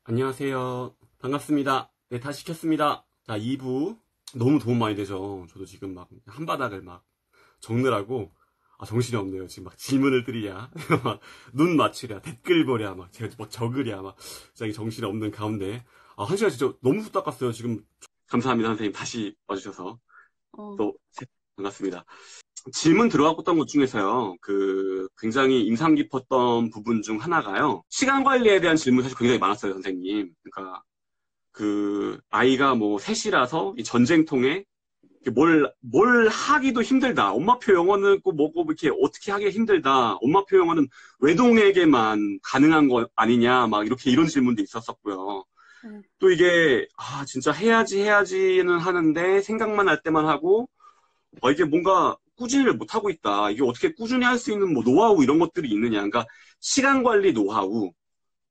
안녕하세요. 반갑습니다. 네, 다시 켰습니다. 자, 2부. 너무 도움 많이 되죠. 저도 지금 막 한바닥을 막 적느라고 정신이 없네요. 지금 막 질문을 드리랴, 막 눈 맞추랴, 댓글 보랴, 막 제가 뭐 적으랴, 막 진짜 정신이 없는 가운데 한 시간 진짜 너무 후딱 갔어요. 지금 감사합니다, 선생님. 다시 와주셔서 또 반갑습니다. 질문 들어왔던 것 중에서요, 굉장히 인상 깊었던 부분 중 하나가요, 시간 관리에 대한 질문이 사실 굉장히 많았어요, 선생님. 그러니까, 아이가 뭐, 셋이라서 이 전쟁통에 뭘 하기도 힘들다. 엄마표 영어는 꼭 뭐고, 이렇게 어떻게 하기 힘들다. 엄마표 영어는 외동에게만 가능한 거 아니냐. 막 이렇게 이런 질문도 있었었고요. 또 이게, 진짜 해야지는 하는데, 생각만 할 때만 하고, 이게 뭔가 꾸준히를 못하고 있다. 이게 어떻게 꾸준히 할 수 있는 뭐 노하우 이런 것들이 있느냐. 그러니까 시간 관리 노하우,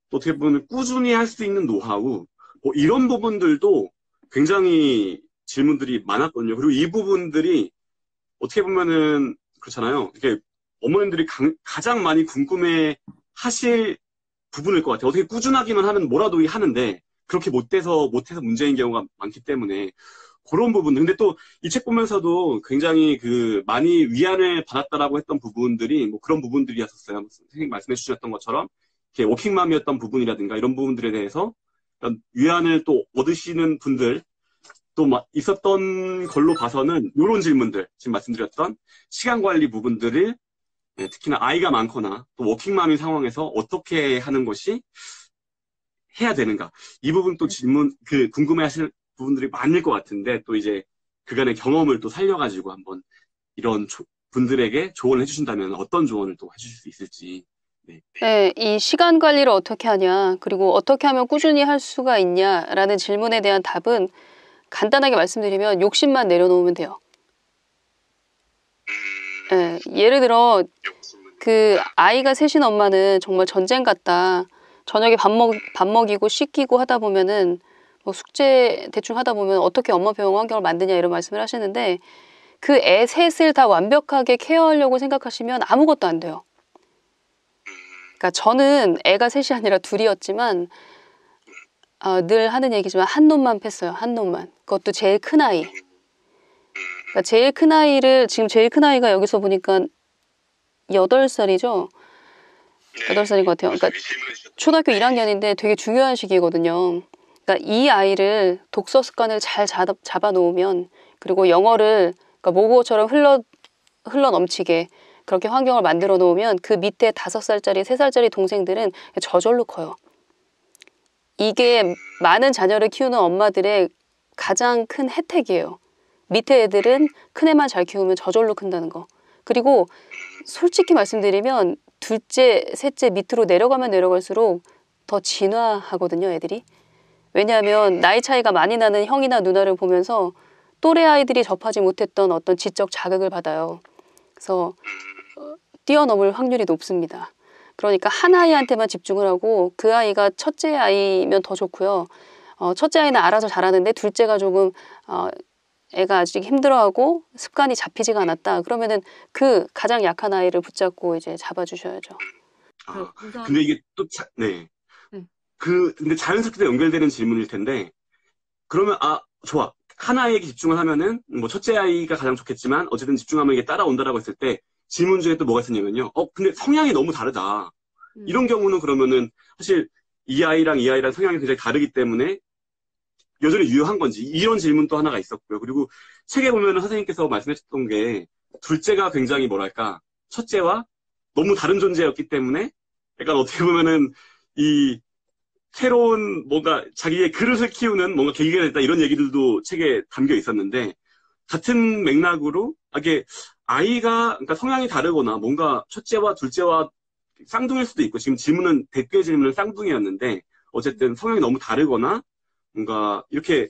또 어떻게 보면 꾸준히 할 수 있는 노하우, 뭐 이런 부분들도 굉장히 질문들이 많았거든요. 그리고 이 부분들이 어떻게 보면은 그렇잖아요. 이게 어머님들이 가장 많이 궁금해 하실 부분일 것 같아요. 어떻게 꾸준하기만 하면 뭐라도 하는데 그렇게 못해서 문제인 경우가 많기 때문에 그런 부분. 근데 또 이 책 보면서도 굉장히 많이 위안을 받았다라고 했던 부분들이 뭐 그런 부분들이었었어요. 선생님 말씀해 주셨던 것처럼 이렇게 워킹맘이었던 부분이라든가 이런 부분들에 대해서 위안을 또 얻으시는 분들 또 있었던 걸로 봐서는 이런 질문들, 지금 말씀드렸던 시간 관리 부분들을 특히나 아이가 많거나 또 워킹맘인 상황에서 어떻게 하는 것이 해야 되는가. 이 부분 또 질문, 궁금해 하실 부분들이 많을 것 같은데, 또 이제 그간의 경험을 또 살려가지고 한번 이런 분들에게 조언을 해주신다면 어떤 조언을 또 해주실 수 있을지. 네. 네, 이 시간 관리를 어떻게 하냐, 그리고 어떻게 하면 꾸준히 할 수가 있냐라는 질문에 대한 답은 간단하게 말씀드리면 욕심만 내려놓으면 돼요. 네, 예를 들어 아이가 셋인 엄마는 정말 전쟁 같다. 저녁에 밥 먹이고 씻기고 하다 보면은 뭐 숙제 대충 하다 보면 어떻게 엄마 병 환경을 만드냐 이런 말씀을 하시는데 그 애 셋을 다 완벽하게 케어하려고 생각하시면 아무것도 안 돼요. 그러니까 저는 애가 셋이 아니라 둘이었지만 늘 하는 얘기지만 한 놈만 팼어요. 한 놈만. 그것도 제일 큰 아이. 그러니까 제일 큰 아이를 지금 제일 큰 아이가 여기서 보니까 8살이죠. 8살인 것 같아요. 그러니까 초등학교 1학년인데 되게 중요한 시기거든요. 그러니까 이 아이를 독서 습관을 잘 잡아 놓으면 그리고 영어를 그러니까 모국어처럼 흘러 넘치게 그렇게 환경을 만들어 놓으면 그 밑에 5살짜리, 3살짜리 동생들은 저절로 커요. 이게 많은 자녀를 키우는 엄마들의 가장 큰 혜택이에요. 밑에 애들은 큰 애만 잘 키우면 저절로 큰다는 거. 그리고 솔직히 말씀드리면 둘째, 셋째 밑으로 내려가면 내려갈수록 더 진화하거든요, 애들이. 왜냐하면 나이 차이가 많이 나는 형이나 누나를 보면서 또래 아이들이 접하지 못했던 어떤 지적 자극을 받아요. 그래서 뛰어넘을 확률이 높습니다. 그러니까 한 아이한테만 집중을 하고 그 아이가 첫째 아이면 더 좋고요. 첫째 아이는 알아서 잘하는데 둘째가 조금 애가 아직 힘들어하고 습관이 잡히지가 않았다. 그러면은 그 가장 약한 아이를 붙잡고 이제 잡아주셔야죠. 근데 이게 또 네. 근데 자연스럽게 연결되는 질문일 텐데, 그러면 좋아. 한 아이에게 집중을 하면은 뭐 첫째 아이가 가장 좋겠지만 어쨌든 집중하면 이게 따라온다라고 했을 때 질문 중에 또 뭐가 있었냐면요. 근데 성향이 너무 다르다. 이런 경우는 그러면은 사실 이 아이랑 성향이 굉장히 다르기 때문에 여전히 유효한 건지 이런 질문도 하나가 있었고요. 그리고 책에 보면은 선생님께서 말씀하셨던 게 둘째가 굉장히 뭐랄까 첫째와 너무 다른 존재였기 때문에 약간 어떻게 보면은 이 새로운 뭔가 자기의 그릇을 키우는 뭔가 계기가 됐다 이런 얘기들도 책에 담겨 있었는데 같은 맥락으로 이게 아이가 그러니까 성향이 다르거나 뭔가 첫째와 둘째와 쌍둥이일 수도 있고 지금 댓글 질문은 쌍둥이였는데 어쨌든 성향이 너무 다르거나 뭔가 이렇게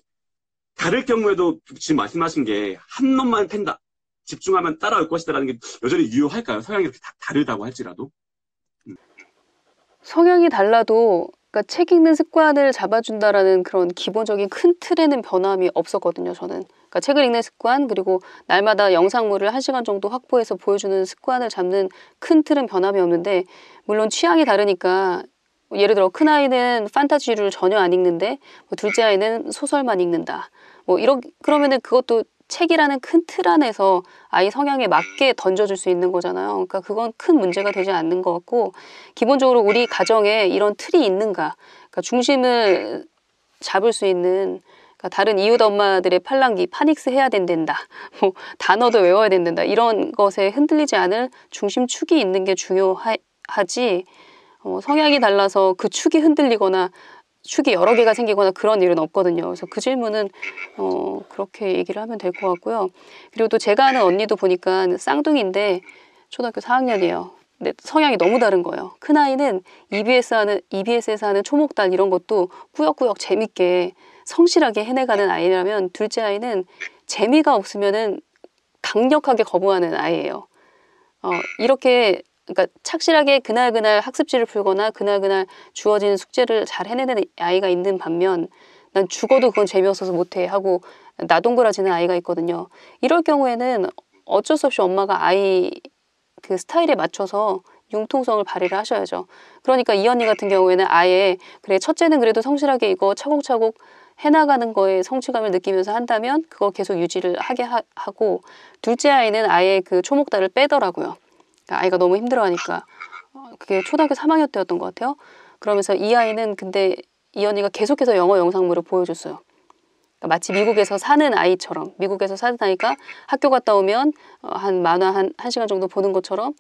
다를 경우에도 지금 말씀하신 게 한 놈만 팬다 집중하면 따라올 것이다라는 게 여전히 유효할까요? 성향이 이렇게 다르다고 할지라도 성향이 달라도 그러니까 책 읽는 습관을 잡아준다라는 그런 기본적인 큰 틀에는 변함이 없었거든요. 저는 그러니까 책을 읽는 습관 그리고 날마다 영상물을 1시간 정도 확보해서 보여주는 습관을 잡는 큰 틀은 변함이 없는데 물론 취향이 다르니까 예를 들어 큰아이는 판타지를 전혀 안 읽는데 뭐 둘째 아이는 소설만 읽는다. 뭐 그러면은 그것도 책이라는 큰 틀 안에서 아이 성향에 맞게 던져줄 수 있는 거잖아요. 그러니까 그건 큰 문제가 되지 않는 것 같고, 기본적으로 우리 가정에 이런 틀이 있는가, 그러니까 중심을 잡을 수 있는, 그러니까 다른 이웃 엄마들의 팔랑귀, 파닉스 해야 된다, 뭐 단어도 외워야 된다, 이런 것에 흔들리지 않을 중심축이 있는 게 중요하지, 성향이 달라서 그 축이 흔들리거나 축이 여러 개가 생기거나 그런 일은 없거든요. 그래서 그 질문은 그렇게 얘기를 하면 될 것 같고요. 그리고 또 제가 아는 언니도 보니까 쌍둥이인데 초등학교 4학년이에요. 근데 성향이 너무 다른 거예요. 큰아이는 EBS에서 하는 초목달 이런 것도 꾸역꾸역 재밌게 성실하게 해내가는 아이라면, 둘째 아이는 재미가 없으면은 강력하게 거부하는 아이예요. 이렇게, 그러니까 착실하게 그날그날 학습지를 풀거나 그날그날 주어진 숙제를 잘 해내는 아이가 있는 반면, 난 죽어도 그건 재미없어서 못해 하고 나동그라지는 아이가 있거든요. 이럴 경우에는 어쩔 수 없이 엄마가 아이 그 스타일에 맞춰서 융통성을 발휘를 하셔야죠. 그러니까 이 언니 같은 경우에는 아예, 그래 첫째는 그래도 성실하게 이거 차곡차곡 해나가는 거에 성취감을 느끼면서 한다면 그걸 계속 유지를 하게 하고, 둘째 아이는 아예 그 초목달을 빼더라고요. 그러니까 아이가 너무 힘들어하니까. 그게 초등학교 3학년 때였던 것 같아요. 그러면서 이 아이는 근데 이 언니가 계속해서 영어 영상물을 보여줬어요. 그러니까 마치 미국에서 사는 아이처럼, 미국에서 사는 아이가 학교 갔다 오면 한 만화 한 시간 정도 보는 것처럼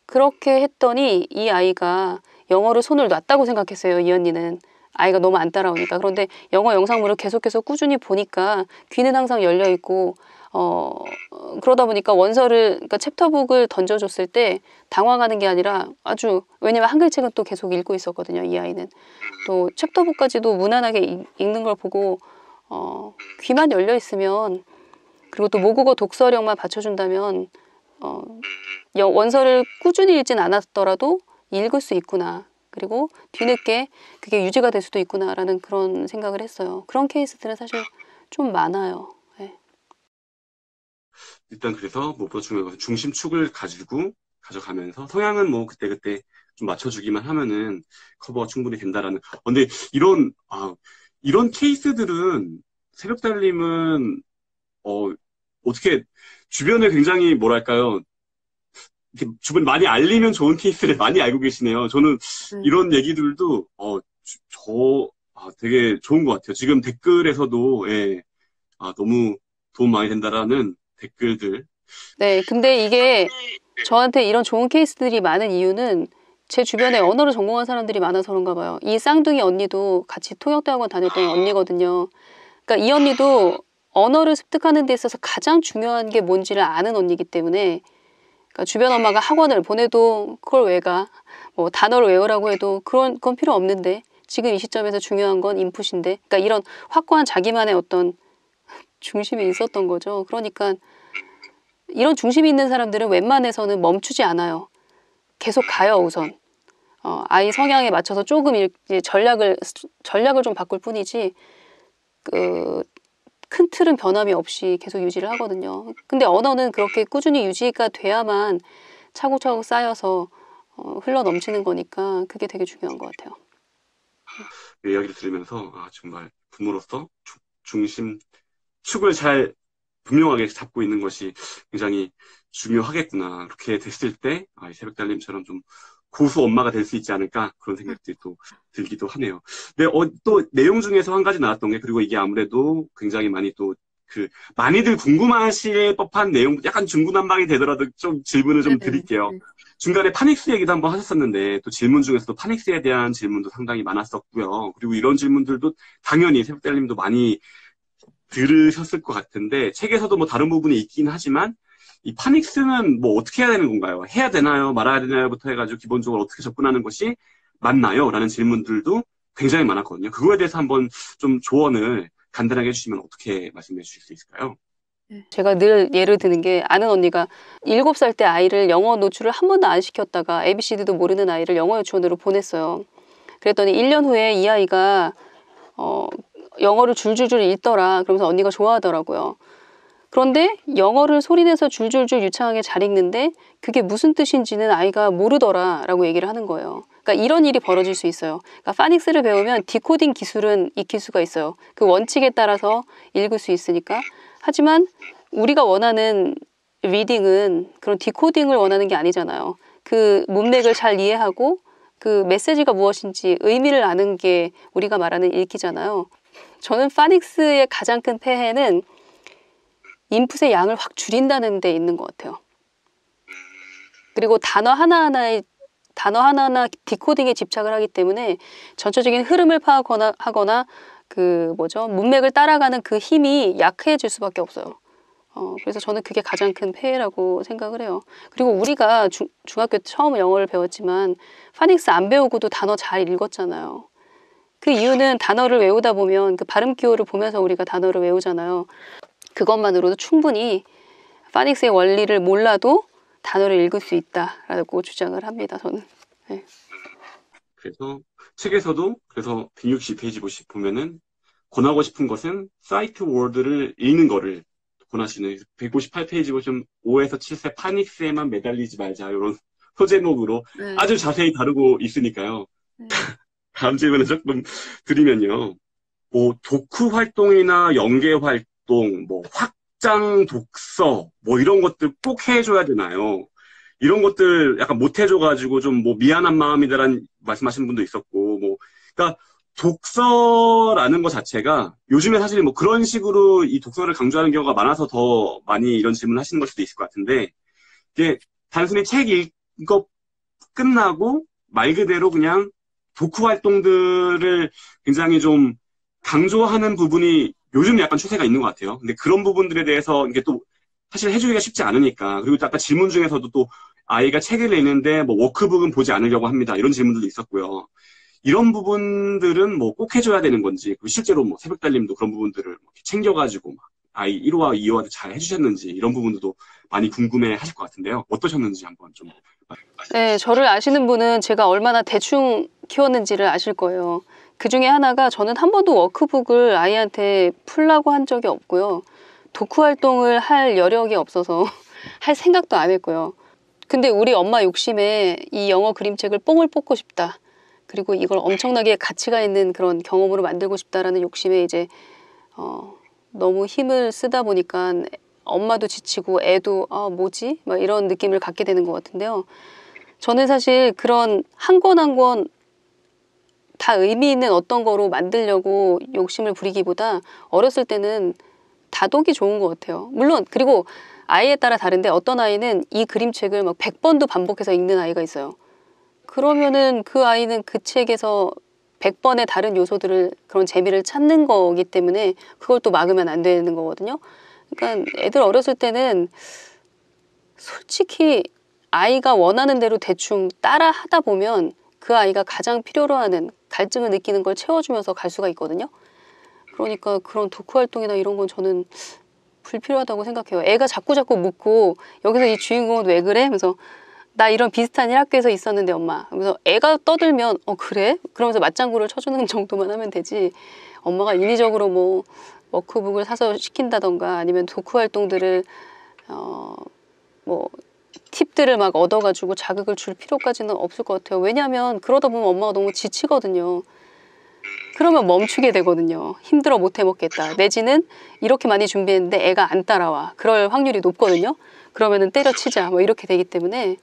그렇게 했더니 이 아이가 영어를 손을 놨다고 생각했어요. 이 언니는 아이가 너무 안 따라오니까. 그런데 영어 영상물을 계속해서 꾸준히 보니까 귀는 항상 열려 있고, 그러다 보니까 그러니까 챕터북을 던져줬을 때 당황하는 게 아니라 아주, 왜냐면 한글 책은 또 계속 읽고 있었거든요. 이 아이는 또 챕터북까지도 무난하게 읽는 걸 보고, 귀만 열려 있으면, 그리고 또 모국어 독서력만 받쳐준다면 원서를 꾸준히 읽진 않았더라도 읽을 수 있구나. 그리고 뒤늦게 그게 유지가 될 수도 있구나라는 그런 생각을 했어요. 그런 케이스들은 사실 좀 많아요. 네. 일단 그래서 무엇보다 중요한 것은 중심축을 가져가면서 성향은 뭐 그때그때 좀 맞춰주기만 하면은 커버가 충분히 된다라는. 근데 이런 케이스들은 새벽달님은 어떻게 주변에 굉장히 뭐랄까요, 이렇게 주변 많이 알리면 좋은 케이스를 많이 알고 계시네요. 저는 이런 얘기들도 되게 좋은 것 같아요. 지금 댓글에서도 예, 너무 도움 많이 된다라는 댓글들. 네, 근데 이게 저한테 이런 좋은 케이스들이 많은 이유는 제 주변에 언어를 전공한 사람들이 많아서 그런가 봐요. 이 쌍둥이 언니도 같이 통역대학원 다녔던 언니거든요. 그러니까 이 언니도 언어를 습득하는 데 있어서 가장 중요한 게 뭔지를 아는 언니이기 때문에, 그러니까 주변 엄마가 학원을 보내도 그걸 왜 가? 뭐 단어를 외우라고 해도 그건 필요 없는데, 지금 이 시점에서 중요한 건 인풋인데. 그러니까 이런 확고한 자기만의 어떤 중심이 있었던 거죠. 그러니까 이런 중심이 있는 사람들은 웬만해서는 멈추지 않아요. 계속 가요, 우선. 아이 성향에 맞춰서 조금 이제 전략을 좀 바꿀 뿐이지, 큰 틀은 변함이 없이 계속 유지를 하거든요. 근데 언어는 그렇게 꾸준히 유지가 돼야만 차곡차곡 쌓여서 흘러 넘치는 거니까 그게 되게 중요한 것 같아요. 이 이야기를 들으면서 정말 부모로서 중심 축을 잘 분명하게 잡고 있는 것이 굉장히 중요하겠구나. 그렇게 됐을 때 새벽달님처럼 좀 고수 엄마가 될 수 있지 않을까, 그런 생각들이 또 들기도 하네요. 네, 또 내용 중에서 한 가지 나왔던 게, 그리고 이게 아무래도 굉장히 많이 또 많이들 궁금하실 법한 내용, 약간 중구난방이 되더라도 좀 질문을 좀 드릴게요. 중간에 파닉스 얘기도 한번 하셨었는데, 또 질문 중에서도 파닉스에 대한 질문도 상당히 많았었고요. 그리고 이런 질문들도 당연히 새벽달님도 많이 들으셨을 것 같은데, 책에서도 뭐 다른 부분이 있긴 하지만, 이 파닉스는 뭐 어떻게 해야 되는 건가요? 해야 되나요? 말아야 되나요?부터 해가지고 기본적으로 어떻게 접근하는 것이 맞나요? 라는 질문들도 굉장히 많았거든요. 그거에 대해서 한번 좀 조언을 간단하게 해주시면 어떻게 말씀해 주실 수 있을까요? 제가 늘 예를 드는 게, 아는 언니가 7살 때 아이를 영어 노출을 한 번도 안 시켰다가 ABCD도 모르는 아이를 영어 유치원으로 보냈어요. 그랬더니 1년 후에 이 아이가 영어를 줄줄줄 읽더라. 그러면서 언니가 좋아하더라고요. 그런데 영어를 소리내서 줄줄줄 유창하게 잘 읽는데 그게 무슨 뜻인지는 아이가 모르더라라고 얘기를 하는 거예요. 그러니까 이런 일이 벌어질 수 있어요. 그러니까 파닉스를 배우면 디코딩 기술은 익힐 수가 있어요. 그 원칙에 따라서 읽을 수 있으니까. 하지만 우리가 원하는 리딩은 그런 디코딩을 원하는 게 아니잖아요. 그 문맥을 잘 이해하고 그 메시지가 무엇인지 의미를 아는 게 우리가 말하는 읽기잖아요. 저는 파닉스의 가장 큰 폐해는 인풋의 양을 확 줄인다는 데 있는 것 같아요. 그리고 단어 하나하나 디코딩에 집착을 하기 때문에 전체적인 흐름을 파악하거나 문맥을 따라가는 그 힘이 약해질 수밖에 없어요. 그래서 저는 그게 가장 큰 폐해라고 생각을 해요. 그리고 우리가 중학교 때 처음 영어를 배웠지만 파닉스 안 배우고도 단어 잘 읽었잖아요. 그 이유는 단어를 외우다 보면 그 발음 기호를 보면서 우리가 단어를 외우잖아요. 그것만으로도 충분히 파닉스의 원리를 몰라도 단어를 읽을 수 있다라고 주장을 합니다. 저는. 네. 그래서 책에서도 그래서 160페이지 보면은 권하고 싶은 것은 사이트 워드를 읽는 거를 권하시는 158페이지 보시면 5에서 7세 파닉스에만 매달리지 말자 이런 소제목으로 네. 아주 자세히 다루고 있으니까요. 네. 다음 질문을 조금 드리면요. 뭐 도크 활동이나 연계 활동, 뭐 확장 독서, 뭐 이런 것들 꼭 해줘야 되나요? 이런 것들 약간 못 해줘가지고 좀 뭐 미안한 마음이다라는 말씀하시는 분도 있었고, 뭐, 그러니까 독서라는 것 자체가 요즘에 사실 뭐 그런 식으로 이 독서를 강조하는 경우가 많아서 더 많이 이런 질문을 하시는 걸 수도 있을 것 같은데, 이게 단순히 책 읽고 끝나고 말 그대로 그냥 도크 활동들을 굉장히 좀 강조하는 부분이 요즘 약간 추세가 있는 것 같아요. 근데 그런 부분들에 대해서 이게 또 사실 해주기가 쉽지 않으니까. 그리고 아까 질문 중에서도 또 아이가 책을 읽는데 뭐 워크북은 보지 않으려고 합니다. 이런 질문들도 있었고요. 이런 부분들은 뭐 꼭 해줘야 되는 건지, 그리고 실제로 뭐 새벽달님도 그런 부분들을 챙겨가지고 막 아이 1호와 2호한테 잘 해주셨는지 이런 부분들도 많이 궁금해 하실 것 같은데요. 어떠셨는지 한번 좀. 네, 저를 아시는 분은 제가 얼마나 대충 키웠는지를 아실 거예요. 그 중에 하나가 저는 한 번도 워크북을 아이한테 풀라고 한 적이 없고요. 도크 활동을 할 여력이 없어서 할 생각도 안 했고요. 근데 우리 엄마 욕심에 이 영어 그림책을 뽕을 뽑고 싶다. 그리고 이걸 엄청나게 가치가 있는 그런 경험으로 만들고 싶다라는 욕심에 이제 너무 힘을 쓰다 보니까 엄마도 지치고 애도 뭐지? 막 이런 느낌을 갖게 되는 것 같은데요. 저는 사실 그런 한 권 한 권 다 의미 있는 어떤 거로 만들려고 욕심을 부리기보다 어렸을 때는 다독이 좋은 것 같아요. 물론 그리고 아이에 따라 다른데 어떤 아이는 이 그림책을 막 100번도 반복해서 읽는 아이가 있어요. 그러면은 그 아이는 그 책에서 100번의 다른 요소들을 그런 재미를 찾는 거기 때문에 그걸 또 막으면 안 되는 거거든요. 그러니까 애들 어렸을 때는 솔직히 아이가 원하는 대로 대충 따라 하다 보면 그 아이가 가장 필요로 하는 갈증을 느끼는 걸 채워주면서 갈 수가 있거든요. 그러니까 그런 도크 활동이나 이런 건 저는 불필요하다고 생각해요. 애가 자꾸 묻고 여기서 이 주인공은 왜 그래? 하면서 나 이런 비슷한 일 학교에서 있었는데 엄마. 그래서 애가 떠들면 그래? 그러면서 맞장구를 쳐주는 정도만 하면 되지. 엄마가 인위적으로 뭐 워크북을 사서 시킨다던가 아니면 도크 활동들을 뭐 팁들을 막 얻어가지고 자극을 줄 필요까지는 없을 것 같아요. 왜냐하면 그러다 보면 엄마가 너무 지치거든요. 그러면 멈추게 되거든요. 힘들어 못 해먹겠다. 내지는 이렇게 많이 준비했는데 애가 안 따라와. 그럴 확률이 높거든요. 그러면은 때려치자. 뭐 이렇게 되기 때문에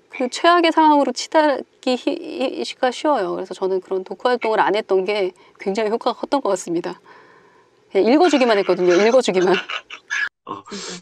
그 최악의 상황으로 치닫기가 쉬워요. 그래서 저는 그런 도크 활동을 안 했던 게 굉장히 효과가 컸던 것 같습니다. 그냥 읽어주기만 했거든요. 읽어주기만.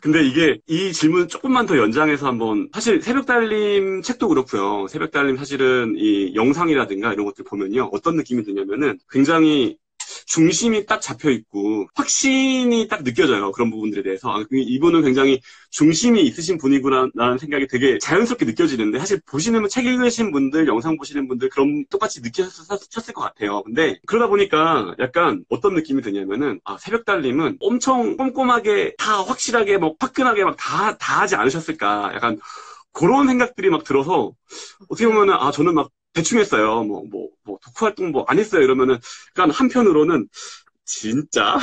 근데 이게 이 질문 조금만 더 연장해서 한번 사실 새벽달님 책도 그렇고요. 새벽달님 사실은 이 영상이라든가 이런 것들 보면요. 어떤 느낌이 드냐면은 굉장히 중심이 딱 잡혀 있고 확신이 딱 느껴져요. 그런 부분들에 대해서. 이분은 굉장히 중심이 있으신 분이구나라는 생각이 되게 자연스럽게 느껴지는데 사실 보시는 책 읽으신 분들, 영상 보시는 분들 그럼 똑같이 느끼셨을 것 같아요. 근데 그러다 보니까 약간 어떤 느낌이 드냐면은 새벽달님은 엄청 꼼꼼하게 다 확실하게 뭐 화끈하게 막 다 하지 않으셨을까. 약간 그런 생각들이 막 들어서 어떻게 보면은 저는 막 대충 했어요. 도크 활동 안 했어요. 이러면은, 그러니까 한편으로는, 진짜?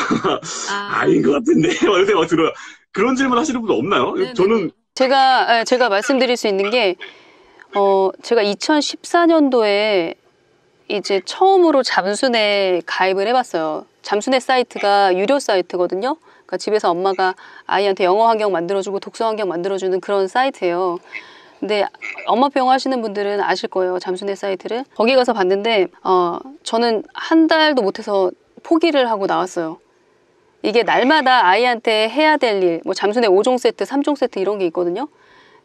아닌 것 같은데? 이렇게 막 들어요. 그런 질문 하시는 분 없나요? 네네네. 저는 제가 말씀드릴 수 있는 게, 제가 2014년도에 이제 처음으로 잠수내 가입을 해봤어요. 잠수내 사이트가 유료 사이트거든요. 그러니까 집에서 엄마가 아이한테 영어 환경 만들어주고 독서 환경 만들어주는 그런 사이트예요. 근데 엄마표 영어 하시는 분들은 아실 거예요. 잠수내 사이트를. 거기 가서 봤는데, 저는 한 달도 못해서 포기를 하고 나왔어요. 이게 날마다 아이한테 해야 될 일, 뭐 잠수내 5종 세트, 3종 세트 이런 게 있거든요.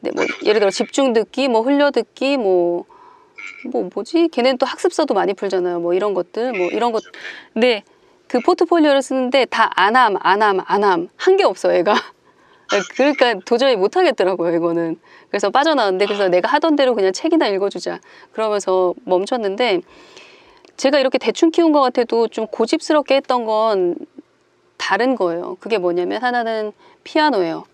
근데 뭐 예를 들어 집중 듣기, 뭐 흘려 듣기, 뭐지? 걔네는 또 학습서도 많이 풀잖아요. 뭐 이런 것들, 뭐 이런 것. 근데 그 포트폴리오를 쓰는데 다 안함. 한 게 없어, 애가. 그러니까 도저히 못 하겠더라고요, 이거는. 그래서 빠져나왔는데, 그래서 내가 하던 대로 그냥 책이나 읽어주자. 그러면서 멈췄는데, 제가 이렇게 대충 키운 것 같아도 좀 고집스럽게 했던 건 다른 거예요. 그게 뭐냐면 하나는 피아노예요.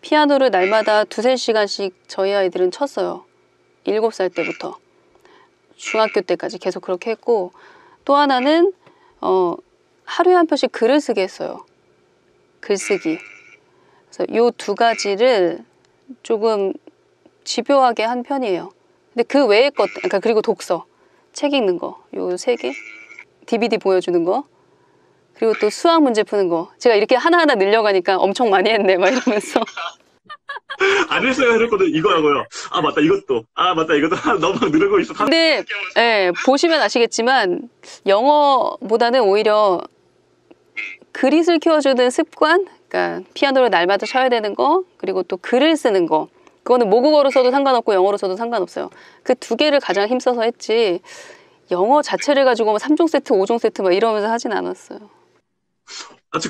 피아노를 날마다 2~3시간씩 저희 아이들은 쳤어요. 7살 때부터. 중학교 때까지 계속 그렇게 했고, 또 하나는 하루에 한 편씩 글을 쓰게 했어요. 글쓰기. 그래서 요 2가지를 조금 집요하게 한 편이에요. 근데 그 외의 것, 그러니까 그리고 독서, 책 읽는 거, 요 3개, DVD 보여주는 거, 그리고 또 수학 문제 푸는 거. 제가 이렇게 하나하나 늘려가니까 엄청 많이 했네, 막 이러면서. 안 했어야 했거든. 이거라고요. 아, 맞다, 이것도. 아, 맞다, 이것도. 너무 막 늘고 있어. 근데 보시면 아시겠지만 영어보다는 오히려 그릿을 키워주는 습관, 그러니까 피아노를 날마다 쳐야 되는 거, 그리고 또 글을 쓰는 거. 그거는 모국어로 써도 상관없고 영어로 써도 상관없어요. 그 2개를 가장 힘써서 했지, 영어 자체를 가지고 뭐 3종 세트, 5종 세트 막 이러면서 하진 않았어요.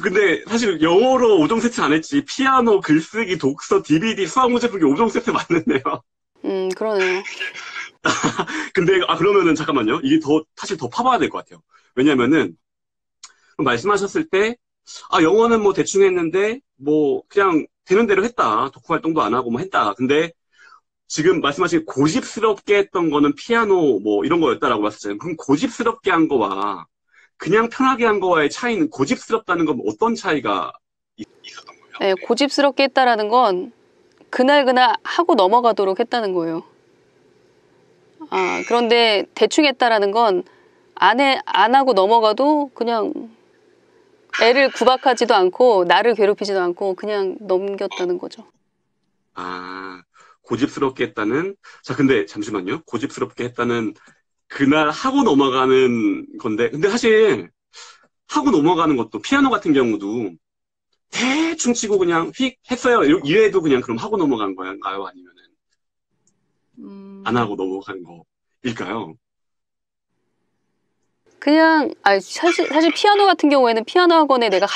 근데 사실 영어로 5종 세트 안 했지. 피아노, 글쓰기, 독서, DVD, 수학 문제 풀기 5종 세트 맞는데요. 그러네요. 근데, 그러면은 잠깐만요. 이게 사실 더 파봐야 될 것 같아요. 왜냐면은, 말씀하셨을 때, 영어는 뭐 대충 했는데, 뭐, 그냥 되는 대로 했다. 독후 활동도 안 하고 뭐 했다. 근데, 지금 말씀하신 고집스럽게 했던 거는 피아노 뭐 이런 거였다라고 봤었잖아요. 그럼 고집스럽게 한 거와 그냥 편하게 한 거와의 차이는, 고집스럽다는 건 어떤 차이가 있었던 거예요? 네, 고집스럽게 했다라는 건 그날 하고 넘어가도록 했다는 거예요. 그런데 대충 했다라는 건 안 하고 넘어가도 그냥 애를 구박하지도 않고 나를 괴롭히지도 않고 그냥 넘겼다는 거죠. 고집스럽게 했다는, 자, 근데 잠시만요. 고집스럽게 했다는 그날 하고 넘어가는 건데, 근데 사실 하고 넘어가는 것도, 피아노 같은 경우도 대충 치고 그냥 휙 했어요. 이래도 그냥 그럼 하고 넘어간 거인가요? 아니면은 안 하고 넘어간 거일까요? 그냥 사실 피아노 같은 경우에는 피아노 학원에 내가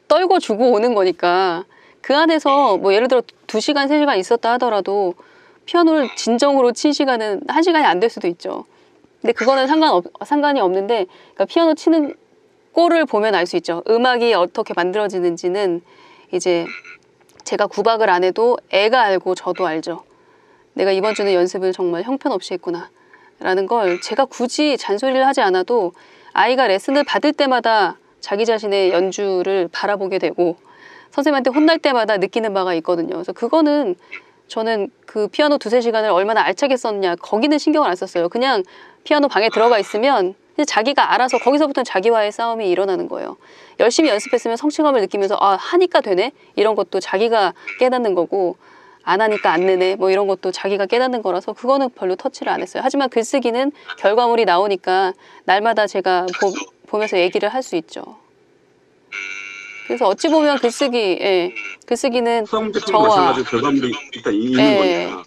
떨궈 주고 오는 거니까 그 안에서 뭐 예를 들어 2시간, 3시간 있었다 하더라도 피아노를 진정으로 친 시간은 1시간이 안 될 수도 있죠. 근데 그거는 상관이 없는데, 그러니까 피아노 치는 꼴을 보면 알 수 있죠. 음악이 어떻게 만들어지는지는 이제 제가 구박을 안 해도 애가 알고 저도 알죠. 내가 이번 주는 연습을 정말 형편없이 했구나 라는 걸 제가 굳이 잔소리를 하지 않아도 아이가 레슨을 받을 때마다 자기 자신의 연주를 바라보게 되고 선생님한테 혼날 때마다 느끼는 바가 있거든요. 그래서 그거는 저는 그 피아노 2~3시간을 얼마나 알차게 썼냐, 거기는 신경을 안 썼어요. 그냥 피아노 방에 들어가 있으면 자기가 알아서 거기서부터는 자기와의 싸움이 일어나는 거예요. 열심히 연습했으면 성취감을 느끼면서 하니까 되네? 이런 것도 자기가 깨닫는 거고, 안 하니까 안 느네? 뭐 이런 것도 자기가 깨닫는 거라서 그거는 별로 터치를 안 했어요. 하지만 글쓰기는 결과물이 나오니까 날마다 제가 보면서 얘기를 할 수 있죠. 그래서 어찌 보면 글쓰기는 수학 문제 풀기 마찬가지로 결과물이 일단 있는 거니까.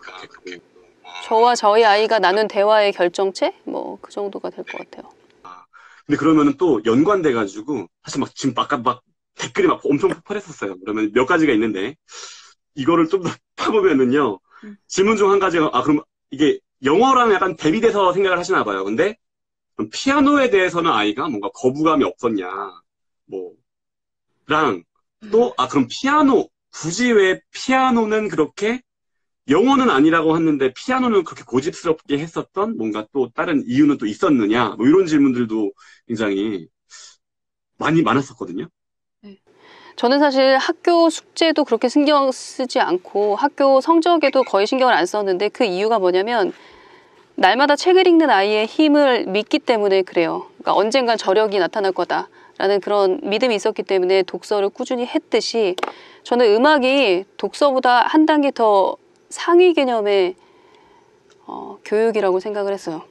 저와 저희 아이가 나눈 대화의 결정체? 뭐 그 정도가 될 것 같아요. 근데 그러면은 또 연관돼가지고, 사실 지금 막 댓글이 막 엄청 폭발했었어요. 그러면 몇 가지가 있는데, 이거를 좀 더 파보면은요, 질문 중 한 가지가, 그럼 이게 영어랑 약간 대비돼서 생각을 하시나 봐요. 근데, 그럼 피아노에 대해서는 아이가 뭔가 거부감이 없었냐, 또, 그럼 굳이 왜 피아노는 그렇게, 영어는 아니라고 했는데 피아노는 그렇게 고집스럽게 했었던 뭔가 또 다른 이유는 또 있었느냐, 뭐 이런 질문들도 굉장히 많았었거든요. 저는 사실 학교 숙제도 그렇게 신경 쓰지 않고 학교 성적에도 거의 신경을 안 썼는데 그 이유가 뭐냐면 날마다 책을 읽는 아이의 힘을 믿기 때문에 그래요. 그러니까 언젠간 저력이 나타날 거다라는 그런 믿음이 있었기 때문에 독서를 꾸준히 했듯이 저는 음악이 독서보다 한 단계 더 상위 개념의 교육이라고 생각을 했어요.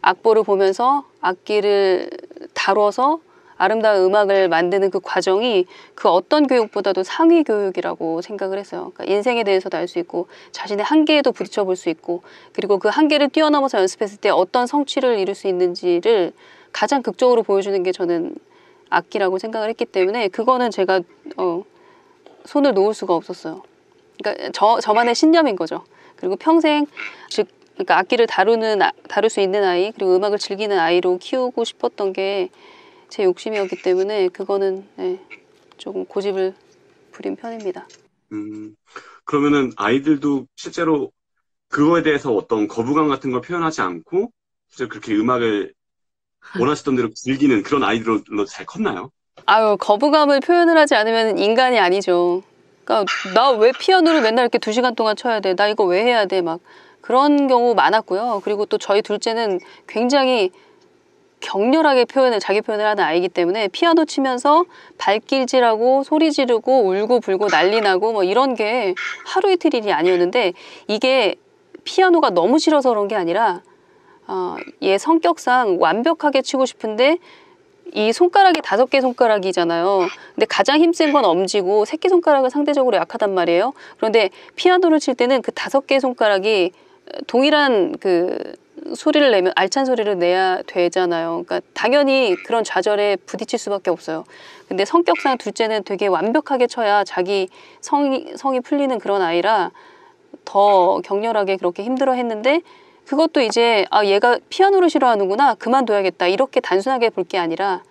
악보를 보면서 악기를 다뤄서 아름다운 음악을 만드는 그 과정이 그 어떤 교육보다도 상위 교육이라고 생각을 했어요. 그러니까 인생에 대해서도 알 수 있고 자신의 한계에도 부딪혀 볼 수 있고 그리고 그 한계를 뛰어넘어서 연습했을 때 어떤 성취를 이룰 수 있는지를 가장 극적으로 보여주는 게 저는 악기라고 생각을 했기 때문에 그거는 제가 손을 놓을 수가 없었어요. 그러니까 저만의 신념인 거죠. 그리고 평생 그러니까 악기를 다룰 수 있는 아이 그리고 음악을 즐기는 아이로 키우고 싶었던 게 제 욕심이었기 때문에 그거는 조금 고집을 부린 편입니다. 그러면은 아이들도 실제로 그거에 대해서 어떤 거부감 같은 걸 표현하지 않고 실제로 그렇게 음악을 원하시던 대로 즐기는 그런 아이들로 잘 컸나요? 아유, 거부감을 표현을 하지 않으면 인간이 아니죠. 그러니까 나 왜 피아노를 맨날 이렇게 2시간 동안 쳐야 돼? 나 이거 왜 해야 돼? 막 그런 경우 많았고요. 그리고 또 저희 둘째는 굉장히 격렬하게 자기 표현을 하는 아이기 때문에 피아노 치면서 발길질하고 소리 지르고 울고 불고 난리 나고 뭐 이런 게 하루 이틀 일이 아니었는데 이게 피아노가 너무 싫어서 그런 게 아니라 얘 성격상 완벽하게 치고 싶은데 이 손가락이 5개 손가락이잖아요. 근데 가장 힘센 건 엄지고 새끼손가락은 상대적으로 약하단 말이에요. 그런데 피아노를 칠 때는 그 5개 손가락이 동일한 그 소리를 내면 알찬 소리를 내야 되잖아요. 그러니까 당연히 그런 좌절에 부딪힐 수밖에 없어요. 근데 성격상 둘째는 되게 완벽하게 쳐야 자기 성이 풀리는 그런 아이라 더 격렬하게 그렇게 힘들어 했는데 그것도 이제 얘가 피아노를 싫어하는구나 그만둬야겠다 이렇게 단순하게 볼 게 아니라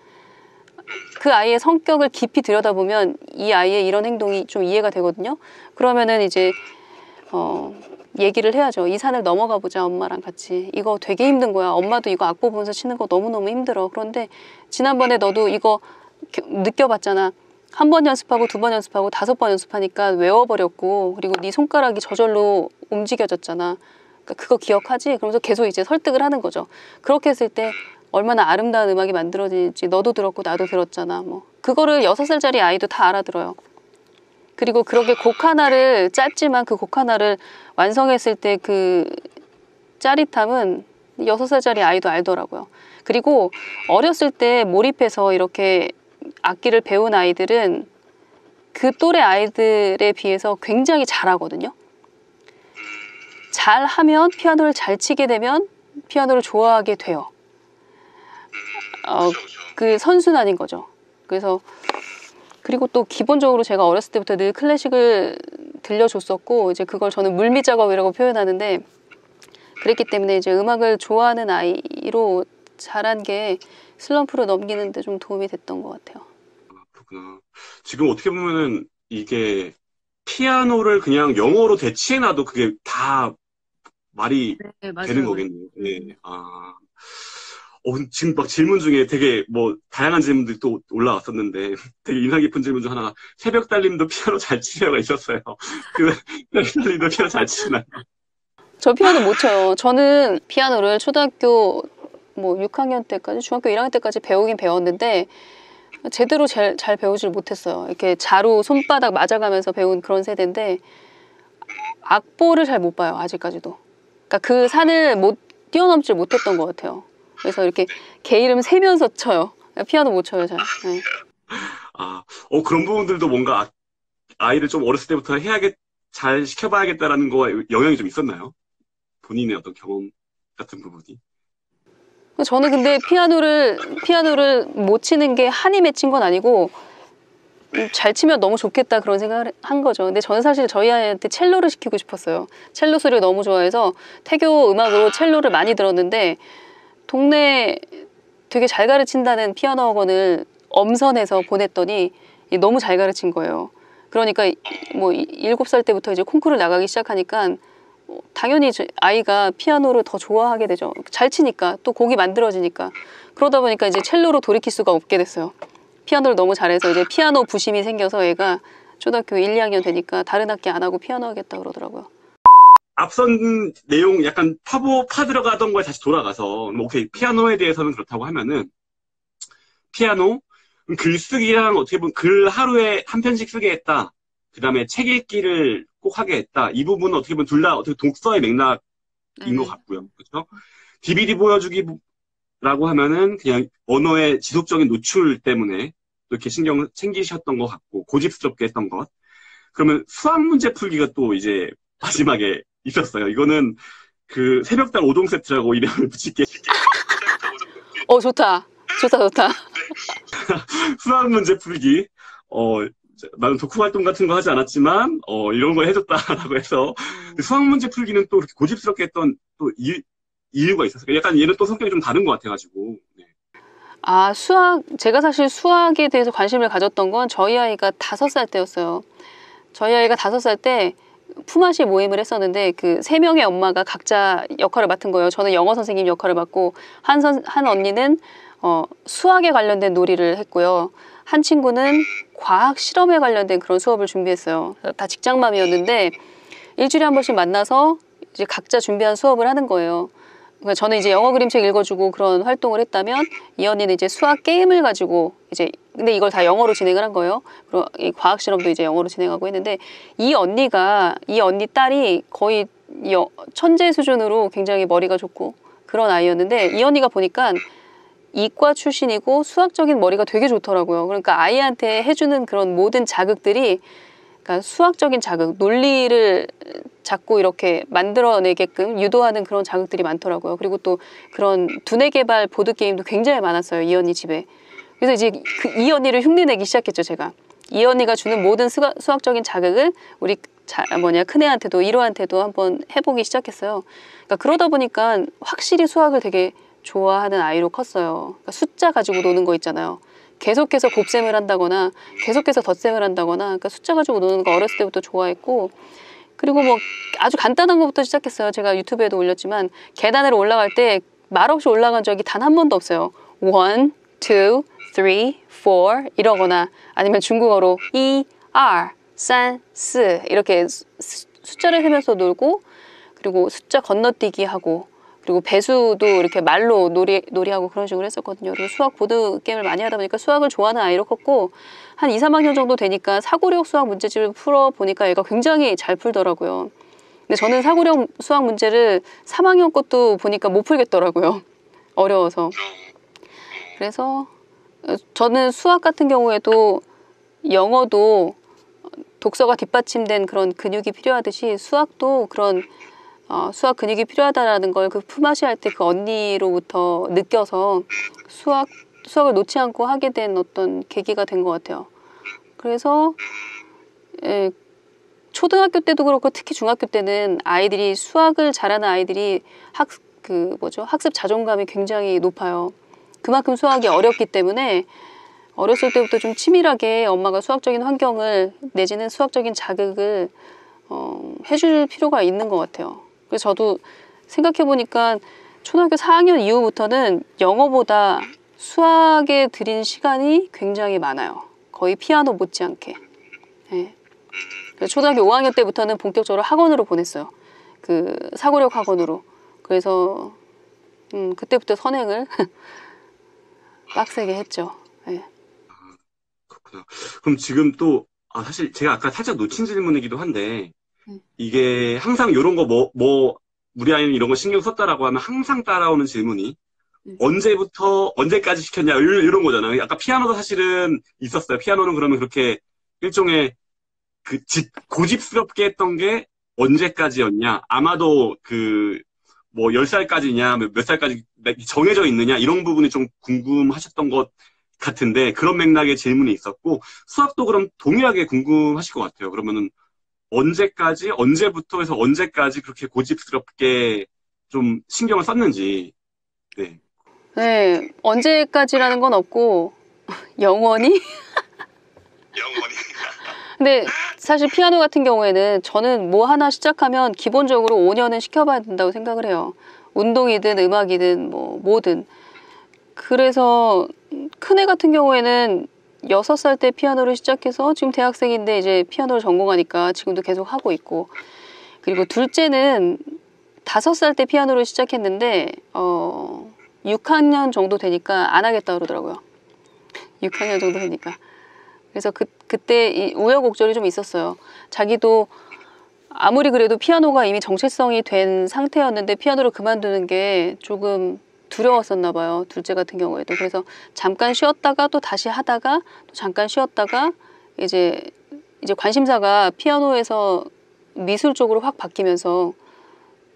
그 아이의 성격을 깊이 들여다보면 이 아이의 이런 행동이 좀 이해가 되거든요. 그러면은 이제 얘기를 해야죠. 이 산을 넘어가 보자 엄마랑 같이. 이거 되게 힘든 거야. 엄마도 이거 악보 보면서 치는 거 너무너무 힘들어. 그런데 지난번에 너도 이거 느껴봤잖아. 1번 연습하고 2번 연습하고 5번 연습하니까 외워버렸고 그리고 네 손가락이 저절로 움직여졌잖아. 그러니까 그거 기억하지? 그러면서 계속 이제 설득을 하는 거죠. 그렇게 했을 때 얼마나 아름다운 음악이 만들어질지 너도 들었고 나도 들었잖아. 뭐 그거를 6살짜리 아이도 다 알아들어요. 그리고 그렇게 곡 하나를 짰지만 그 곡 하나를 완성했을 때 그 짜릿함은 6살짜리 아이도 알더라고요. 그리고 어렸을 때 몰입해서 이렇게 악기를 배운 아이들은 그 또래 아이들에 비해서 굉장히 잘하거든요. 잘하면 피아노를 잘 치게 되면 피아노를 좋아하게 돼요. 그 선순환인 거죠. 그래서 그리고 또 기본적으로 제가 어렸을 때부터 늘 클래식을 들려줬었고 이제 그걸 저는 물밑 작업이라고 표현하는데 그랬기 때문에 이제 음악을 좋아하는 아이로 자란 게 슬럼프를 넘기는 데 좀 도움이 됐던 것 같아요. 그렇구나. 지금 어떻게 보면은 이게 피아노를 그냥 영어로 대치해놔도 그게 다 말이 되는 거겠네요. 네. 지금 막 질문 중에 되게 뭐 다양한 질문들이 또 올라왔었는데 되게 인상 깊은 질문 중 하나가 새벽 달님도 피아노 잘 치냐가 있었어요. 새벽 달님도 피아노 잘 치나요? 저 피아노 못 쳐요. 저는 피아노를 초등학교 뭐 6학년 때까지 중학교 1학년 때까지 배우긴 배웠는데 제대로 잘 배우질 못했어요. 이렇게 자루 손바닥 맞아가면서 배운 그런 세대인데 악보를 잘 못 봐요. 아직까지도. 그러니까 그 산을 뛰어넘지 못했던 것 같아요. 그래서 이렇게 개 이름 세면서 쳐요. 피아노 못 쳐요, 잘. 네. 그런 부분들도 뭔가 아이를 좀 어렸을 때부터 잘 시켜봐야겠다라는 거에 영향이 좀 있었나요? 본인의 어떤 경험 같은 부분이. 저는 근데 피아노를 못 치는 게 한이 맺힌 건 아니고 잘 치면 너무 좋겠다 그런 생각을 한 거죠. 근데 저는 사실 저희 아이한테 첼로를 시키고 싶었어요. 첼로 소리를 너무 좋아해서 태교 음악으로 첼로를 많이 들었는데 동네에 되게 잘 가르친다는 피아노 학원을 엄선해서 보냈더니 너무 잘 가르친 거예요. 그러니까 뭐 7살 때부터 이제 콩쿠르를 나가기 시작하니까 당연히 아이가 피아노를 더 좋아하게 되죠. 잘 치니까 또 곡이 만들어지니까. 그러다 보니까 이제 첼로로 돌이킬 수가 없게 됐어요. 피아노를 너무 잘해서 이제 피아노 부심이 생겨서 얘가 초등학교 1, 2학년 되니까 다른 학기 안 하고 피아노 하겠다 그러더라고요. 앞선 내용 약간 파 들어가던 거에 다시 돌아가서 뭐 오케이 피아노에 대해서는 그렇다고 하면은 피아노 글쓰기랑 어떻게 보면 글 하루에 한 편씩 쓰게 했다. 그다음에 책 읽기를 꼭 하게 했다. 이 부분은 어떻게 보면 둘 다 어떻게 독서의 맥락인 것 같고요. 그렇죠? DVD 보여주기라고 하면은 그냥 언어의 지속적인 노출 때문에 이렇게 신경을 챙기셨던 것 같고 고집스럽게 했던 것. 그러면 수학 문제 풀기가 또 이제 마지막에 있었어요. 이거는 그 새벽달 오동 세트라고 이름을 붙일게. 좋다. 좋다, 좋다. 수학 문제 풀기. 나는 독후 활동 같은 거 하지 않았지만, 이런 걸 해줬다라고 해서, 수학 문제 풀기는 또 그렇게 고집스럽게 했던 또 이유가 있었어요. 약간 얘는 또 성격이 좀 다른 것 같아가지고. 네. 제가 사실 수학에 대해서 관심을 가졌던 건 저희 아이가 5살 때였어요. 저희 아이가 5살 때 품앗이 모임을 했었는데 그 3명의 엄마가 각자 역할을 맡은 거예요. 저는 영어 선생님 역할을 맡고 한 언니는 수학에 관련된 놀이를 했고요. 한 친구는 과학 실험에 관련된 그런 수업을 준비했어요. 다 직장맘이었는데 일주일에 한 번씩 만나서 이제 각자 준비한 수업을 하는 거예요. 그러니까 저는 이제 영어 그림책 읽어주고 그런 활동을 했다면 이 언니는 이제 수학 게임을 가지고 이제 근데 이걸 다 영어로 진행을 한 거예요. 그리고 이 과학 실험도 이제 영어로 진행하고 했는데 이 언니 딸이 거의 천재 수준으로 굉장히 머리가 좋고 그런 아이였는데 이 언니가 보니까 이과 출신이고 수학적인 머리가 되게 좋더라고요. 그러니까 아이한테 해주는 그런 모든 자극들이 그러니까 수학적인 자극, 논리를 자꾸 이렇게 만들어내게끔 유도하는 그런 자극들이 많더라고요. 그리고 또 그런 두뇌 개발 보드게임도 굉장히 많았어요. 이 언니 집에. 그래서 이제 이 언니를 흉내내기 시작했죠, 제가. 이 언니가 주는 모든 수학적인 자극을 우리 큰애한테도 1호한테도 한번 해보기 시작했어요. 그러니까 그러다 보니까 확실히 수학을 되게 좋아하는 아이로 컸어요. 그러니까 숫자 가지고 노는 거 있잖아요. 계속해서 곱셈을 한다거나 계속해서 덧셈을 한다거나 그러니까 숫자 가지고 노는 거 어렸을 때부터 좋아했고 그리고 뭐 아주 간단한 것부터 시작했어요. 제가 유튜브에도 올렸지만 계단을 올라갈 때 말없이 올라간 적이 단 한 번도 없어요. 1, 2, 3, 4 이러거나 아니면 중국어로 2, R, 3, 4 이렇게 숫자를 세면서 놀고 그리고 숫자 건너뛰기 하고 그리고 배수도 이렇게 말로 놀이하고 그런 식으로 했었거든요. 그리고 수학 보드 게임을 많이 하다 보니까 수학을 좋아하는 아이로 컸고 한 2, 3학년 정도 되니까 사고력 수학 문제집을 풀어보니까 얘가 굉장히 잘 풀더라고요. 근데 저는 사고력 수학 문제를 3학년 것도 보니까 못 풀겠더라고요. 어려워서. 그래서 저는 수학 같은 경우에도 영어도 독서가 뒷받침된 그런 근육이 필요하듯이 수학도 그런 수학 근육이 필요하다라는 걸 그 품앗이 할 때 그 언니로부터 느껴서 수학을 놓지 않고 하게 된 어떤 계기가 된 것 같아요. 그래서 초등학교 때도 그렇고 특히 중학교 때는 아이들이 수학을 잘하는 아이들이 학습 자존감이 굉장히 높아요. 그만큼 수학이 어렵기 때문에 어렸을 때부터 좀 치밀하게 엄마가 수학적인 환경을 내지는 수학적인 자극을 해줄 필요가 있는 것 같아요. 그래서 저도 생각해보니까 초등학교 4학년 이후부터는 영어보다 수학에 들인 시간이 굉장히 많아요. 거의 피아노 못지않게. 네. 그래서 초등학교 5학년 때부터는 본격적으로 학원으로 보냈어요. 그 사고력 학원으로. 그래서 그때부터 선행을 빡세게 했죠. 네. 그렇구나. 그럼 지금 또 사실 제가 아까 살짝 놓친 질문이기도 한데 이게 항상 이런 거 우리 아이는 이런 거 신경 썼다라고 하면 항상 따라오는 질문이 언제부터 언제까지 시켰냐 이런 거잖아요. 아까 피아노도 사실은 있었어요. 피아노는 그러면 그렇게 일종의 고집스럽게 했던 게 언제까지였냐? 아마도 10살까지냐, 몇 살까지 정해져 있느냐 이런 부분이 좀 궁금하셨던 것 같은데 그런 맥락의 질문이 있었고 수학도 그럼 동일하게 궁금하실 것 같아요. 그러면은 언제부터 해서 언제까지 그렇게 고집스럽게 좀 신경을 썼는지. 네. 네, 언제까지라는 건 없고 영원히? 영원히. 근데 사실 피아노 같은 경우에는 저는 뭐 하나 시작하면 기본적으로 5년은 시켜봐야 된다고 생각을 해요. 운동이든 음악이든 뭐든. 그래서 큰애 같은 경우에는 6살 때 피아노를 시작해서 지금 대학생인데 이제 피아노를 전공하니까 지금도 계속 하고 있고, 그리고 둘째는 5살 때 피아노를 시작했는데 6학년 정도 되니까 안 하겠다 그러더라고요. 6학년 정도 되니까. 그래서 그때 이 우여곡절이 좀 있었어요. 자기도 아무리 그래도 피아노가 이미 정체성이 된 상태였는데 피아노를 그만두는 게 조금 두려웠었나 봐요. 둘째 같은 경우에도. 그래서 잠깐 쉬었다가 또 다시 하다가 또 잠깐 쉬었다가 이제 관심사가 피아노에서 미술 쪽으로 확 바뀌면서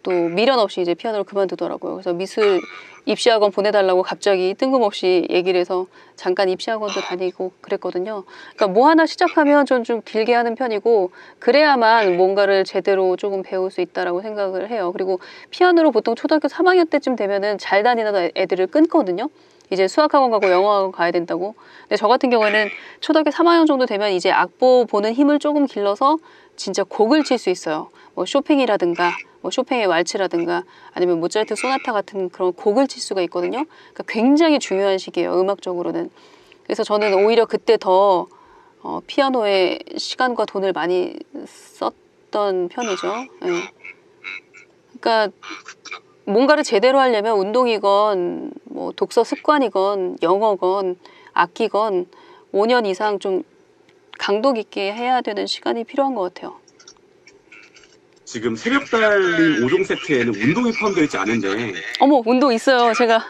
또 미련 없이 이제 피아노를 그만두더라고요. 그래서 미술 입시학원 보내달라고 갑자기 뜬금없이 얘기를 해서 잠깐 입시학원도 다니고 그랬거든요. 그러니까 뭐 하나 시작하면 전 좀 길게 하는 편이고, 그래야만 뭔가를 제대로 조금 배울 수 있다라고 생각을 해요. 그리고 피아노로 보통 초등학교 3학년 때쯤 되면은 잘 다니던 애들을 끊거든요. 이제 수학학원 가고 영어학원 가야 된다고. 근데 저 같은 경우에는 초등학교 3학년 정도 되면 이제 악보 보는 힘을 조금 길러서 진짜 곡을 칠 수 있어요. 뭐 쇼팽이라든가 뭐 쇼팽의 왈츠라든가 아니면 모차르트 소나타 같은 그런 곡을 칠 수가 있거든요. 그러니까 굉장히 중요한 시기예요, 음악적으로는. 그래서 저는 오히려 그때 더 피아노에 시간과 돈을 많이 썼던 편이죠. 네. 그러니까 뭔가를 제대로 하려면 운동이건 뭐 독서 습관이건 영어건 악기건 5년 이상 좀 강도 깊게 해야 되는 시간이 필요한 것 같아요. 지금 새벽 달린 5종 세트에는 운동이 포함되어 있지 않은데. 어머, 운동 있어요, 제가.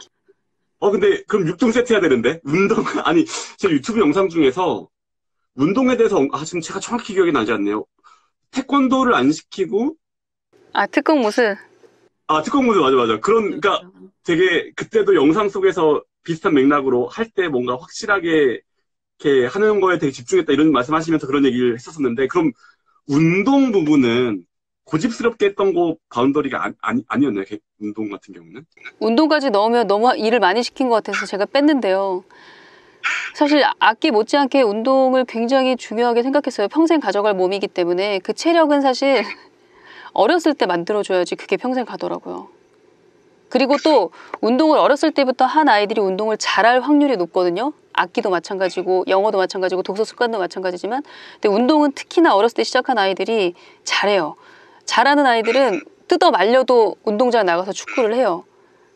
근데 그럼 6종 세트 해야 되는데? 운동, 아니, 제 유튜브 영상 중에서 운동에 대해서, 지금 제가 정확히 기억이 나지 않네요. 태권도를 안 시키고. 특공 무술. 특공 무술, 맞아. 그러니까 되게 그때도 영상 속에서 비슷한 맥락으로 할 때 뭔가 확실하게 이렇게 하는 거에 되게 집중했다 이런 말씀하시면서 그런 얘기를 했었었는데, 그럼 운동 부분은 고집스럽게 했던 거 바운더리가 아니었나요? 운동 같은 경우는? 운동까지 넣으면 너무 일을 많이 시킨 것 같아서 제가 뺐는데요. 사실 악기 못지않게 운동을 굉장히 중요하게 생각했어요. 평생 가져갈 몸이기 때문에 그 체력은 사실 어렸을 때 만들어줘야지 그게 평생 가더라고요. 그리고 또 운동을 어렸을 때부터 한 아이들이 운동을 잘할 확률이 높거든요. 악기도 마찬가지고 영어도 마찬가지고 독서 습관도 마찬가지지만, 근데 운동은 특히나 어렸을 때 시작한 아이들이 잘해요. 잘하는 아이들은 뜯어 말려도 운동장 나가서 축구를 해요.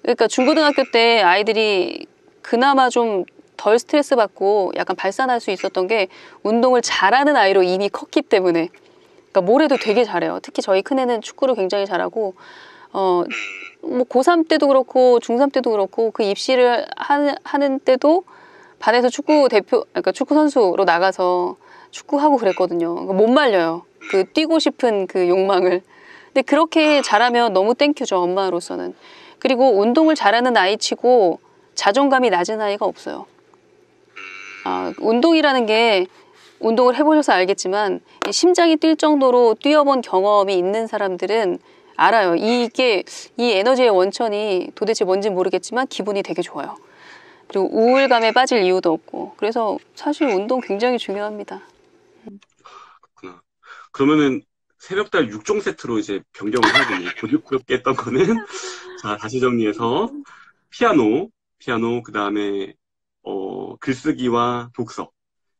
그러니까 중고등학교 때 아이들이 그나마 좀 덜 스트레스 받고 약간 발산할 수 있었던 게 운동을 잘하는 아이로 이미 컸기 때문에. 그러니까 뭘 해도 되게 잘해요. 특히 저희 큰애는 축구를 굉장히 잘하고 뭐 고3 때도 그렇고 중3 때도 그렇고 그 입시를 하는 때도 반에서 그러니까 축구 선수로 나가서 축구하고 그랬거든요. 그러니까 못 말려요. 그 뛰고 싶은 그 욕망을. 근데 그렇게 잘하면 너무 땡큐죠, 엄마로서는. 그리고 운동을 잘하는 아이치고 자존감이 낮은 아이가 없어요. 운동이라는 게 운동을 해보셔서 알겠지만 심장이 뛸 정도로 뛰어본 경험이 있는 사람들은 알아요. 이 에너지의 원천이 도대체 뭔지 모르겠지만 기분이 되게 좋아요. 그리고 우울감에 빠질 이유도 없고. 그래서 사실 운동 굉장히 중요합니다. 그렇구나. 그러면은 새벽달 6종 세트로 이제 변경을 해야겠네요. 고집스럽게 했던 거는. 자, 다시 정리해서 피아노, 그 다음에 글쓰기와 독서,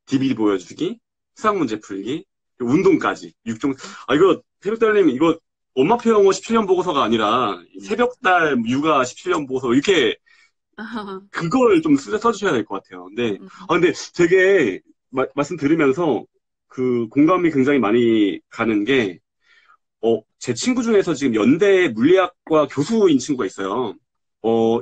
DVD 보여주기, 수학 문제 풀기, 운동까지 6종. 이거 새벽달님 이거 엄마표 영어 17년 보고서가 아니라 새벽달 육아 17년 보고서 이렇게 그걸 좀 써주셔야 될 것 같아요. 근데 되게 말씀 들으면서 그 공감이 굉장히 많이 가는 게 제 친구 중에서 지금 연대 물리학과 교수인 친구가 있어요.